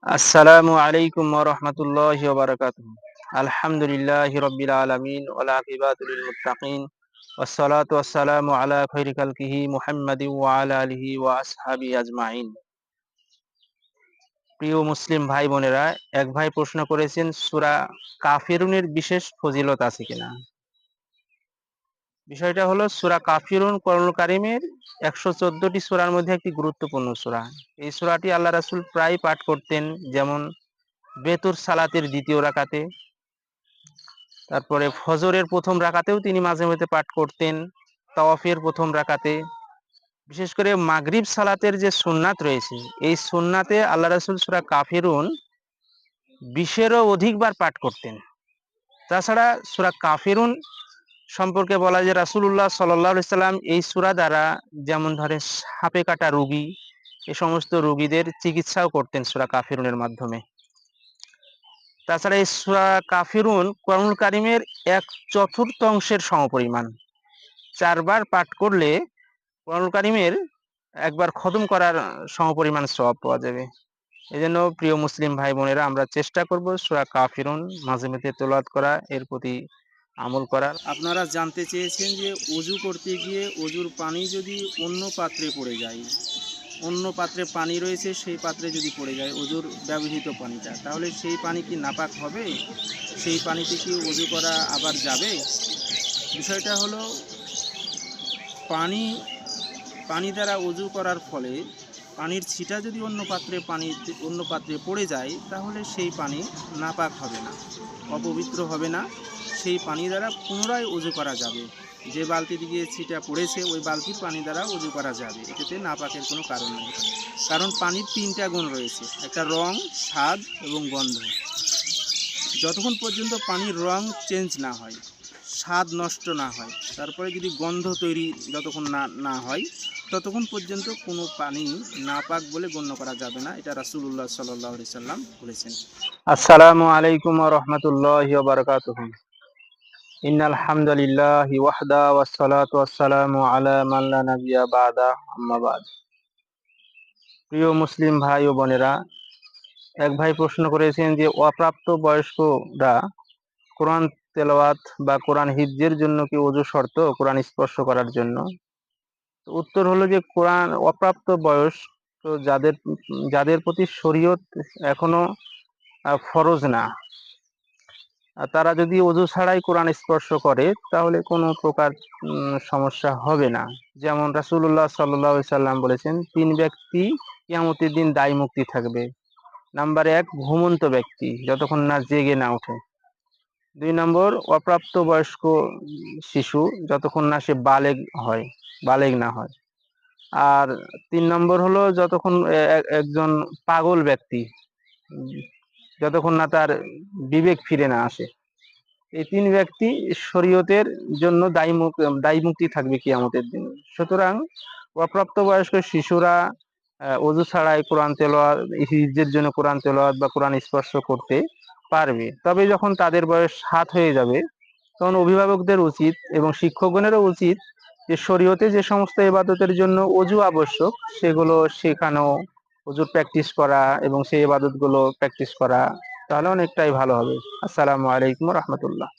আসসালামু আলাইকুম ওয়া রাহমাতুল্লাহি ওয়া বারাকাতুহু। আলহামদুলিল্লাহি রাব্বিল আলামিন ওয়াল আকিবাতু লিল মুত্তাকিন ওয়াসসালাতু ওয়াসসালামু আলা খাইরি খালকিহি মুহাম্মাদিন ওয়া আলা আলিহি ওয়া আসহাবিহি আজমাইন। প্রিয় মুসলিম ভাই বোনেরা, এক ভাই প্রশ্ন করেছেন সূরা কাফিরুনের বিশেষ ফজিলত আছে কিনা। বিষয়টা হলো সূরা কাফিরুন কোরআনুল কারীমের ১১৪টি সূরার মধ্যে একটি গুরুত্বপূর্ণ সূরা। এই সূরাটি আল্লাহ রাসূল প্রায় পাঠ করতেন, যেমন বেতুর সালাতের দ্বিতীয় রাকাতে, তারপরে ফজরের প্রথম রাকাতেও তিনি মাঝে মধ্যে পাঠ করতেন, তাওয়াফের প্রথম রাকাতে। বিশেষ করে মাগরিব সালাতের যে সুন্নাত রয়েছে, এই সুন্নাতে আল্লাহ রাসূল সূরা কাফিরুন ২০-এরও অধিকবার পাঠ করতেন। তাছাড়া সূরা কাফিরুন সম্পর্কে বলা যায় রাসূলুল্লাহ সাল্লাল্লাহু আলাইহি সাল্লাম এই সূরা দ্বারা, যেমন ধরে সাপে কাটা রোগী, এ সমস্ত রোগীদের চিকিৎসাও করতেন সূরা কাফিরুনের মাধ্যমে। তাছাড়া এই সূরা কাফিরুন কোরআনুল কারীমের ১/৪ সমপরিমাণ। ৪ বার পাঠ করলে কোরআনুল কারীমের একবার খতম করার সমপরিমাণ সওয়াব পাওয়া যাবে। এজন্য প্রিয় মুসলিম ভাই বোনেরা, আমরা চেষ্টা করব সূরা কাফিরুন মাঝে মধ্যে তেলাওয়াত করা, এর প্রতি আমল করার। আপনারা জানতে চেয়েছেন যে অজু করতে গিয়ে অজুর পানি যদি অন্য পাত্রে পড়ে যায়, অন্য পাত্রে পানি রয়েছে, সেই পাত্রে যদি পড়ে যায় অজুর ব্যবহৃত পানিটা, তাহলে সেই পানি কি নাপাক হবে? সেই পানিতে কি অজু করা আবার যাবে? বিষয়টা হলো, পানি পানি দ্বারা অজু করার ফলে পানির ছিটা যদি অন্য পাত্রে পড়ে যায়, তাহলে সেই পানি নাপাক হবে না, অপবিত্র হবে না। সেই পানি দ্বারা পুনরায় অজু করা যাবে। যে বালতি দিয়ে ছিটা পড়েছে ওই বালতির পানি দ্বারা অজু করা যাবে, এটাতে নাপাকের কোনো কারণ নেই। কারণ পানির 3টা গুণ রয়েছে, একটা রং, স্বাদ এবং গন্ধ। যতক্ষণ পর্যন্ত পানির রং চেঞ্জ না হয়, স্বাদ নষ্ট না হয়, তারপরে যদি গন্ধ তৈরি যতক্ষণ না হয়, ততক্ষণ পর্যন্ত কোনো পানি নাপাক বলে গণ্য করা যাবে না। এটা রাসূলুল্লাহ সাল্লাল্লাহু আলাইহি সাল্লাম বলেছেন। আসসালামু আলাইকুম ওয়া রাহমাতুল্লাহি ওয়া বারাকাতুহু। ইন্নাল হামদালিল্লাহি ওয়াহদা ওয়াসসালাতু ওয়াসসালামু আলা মান লা নাবিয়্যা বা'দা, আম্মা বা'দ। প্রিয় মুসলিম ভাই ও বোনেরা, এক ভাই প্রশ্ন করেছেন যে অপ্রাপ্ত বয়স্করা কোরআন তেলাওয়াত বা কোরআন হিফজের জন্য কি ওযু শর্ত কোরআন স্পর্শ করার জন্য? উত্তর হলো যে কোরআন অপ্রাপ্ত বয়স, তো যাদের প্রতি শরীয়ত এখনো ফরজ না, তারা যদি ওযু ছাড়াই কোরআন স্পর্শ করে তাহলে কোনো প্রকার সমস্যা হবে না। যেমন রাসূলুল্লাহ সাল্লাল্লাহু আলাইহি সাল্লাম বলেছেন, ৩ ব্যক্তি কিয়ামতের দিন দায় মুক্তি থাকবে। নাম্বার ১, ঘুমন্ত ব্যক্তি যতক্ষণ না জেগে না ওঠে। ২ নম্বর, অপ্রাপ্ত বয়স্ক শিশু যতক্ষণ না সে বালেগ না হয়। আর ৩ নম্বর হলো যতক্ষণ একজন পাগল ব্যক্তি, উম, যতক্ষণ না তার বিবেক ফিরে না আসে। এই ৩ ব্যক্তি শরীয়তের জন্য দায়ী মুক্তি থাকবে কিয়ামতের দিন। সুতরাং অপ্রাপ্তবয়স্ক শিশুরা ওযু ছাড়াই কোরআন তেলাওয়াত, হিফজের জন্য কোরআন তেলাওয়াত বা কোরআন স্পর্শ করতে পারবে। তবে যখন তাদের বয়স ৭ হয়ে যাবে, তখন অভিভাবকদের উচিত এবং শিক্ষকগণেরও উচিত যে শরীয়তে যে সমস্ত ইবাদতের জন্য ওযু আবশ্যক সেগুলো শেখানো, ওযুর প্র্যাকটিস করা এবং সেই ইবাদতগুলো প্র্যাকটিস করা, তাহলে অনেকটাই ভালো হবে। আসসালামু আলাইকুম ওয়া রাহমাতুল্লাহ।